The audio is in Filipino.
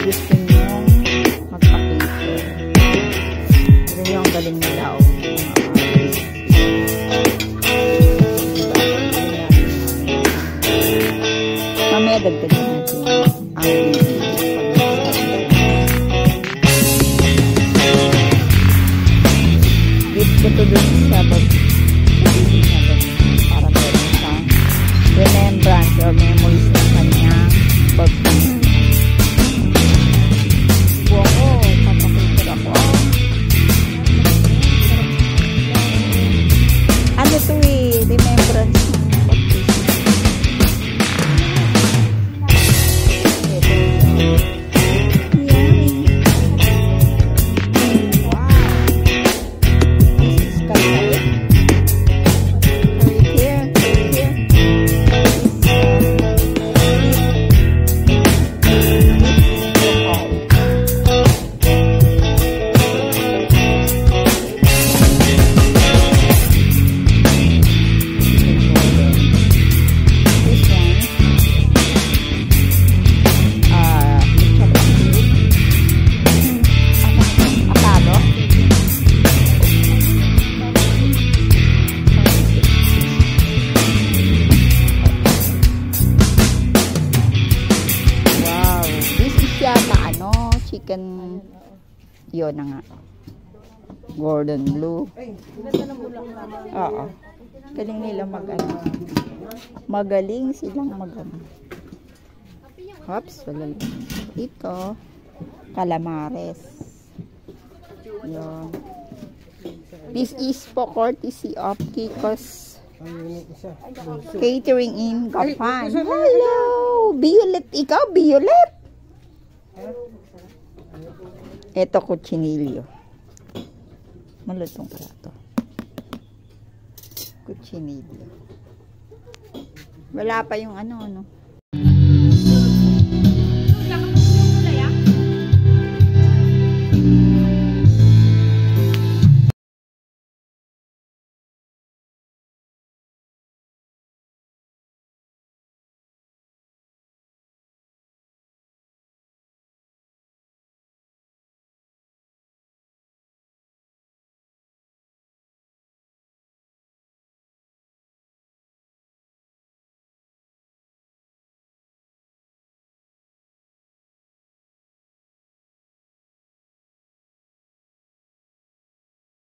gusto nyong magpa-cater. Ito yung galing nila o. Mamaya dagdagan natin ang gift ko to dun sa para meron siyang remembrance or memories ng kanyang birthday. Buwan ko, papakita ako. Ano to eh, remembrance ng birthday. Chicken, yun na nga. Gordon Blue. Oo. Galing nila mag-ano. Magaling silang mag-ano. Hops, wala lang. Ito, calamares. Yun. This is for courtesy of Kiko's Catering in Gapan. Hello! Violet, ikaw, Violet? Ito, kutsinilyo. Malutong kaya ito. Kutsinilyo. Wala pa yung ano.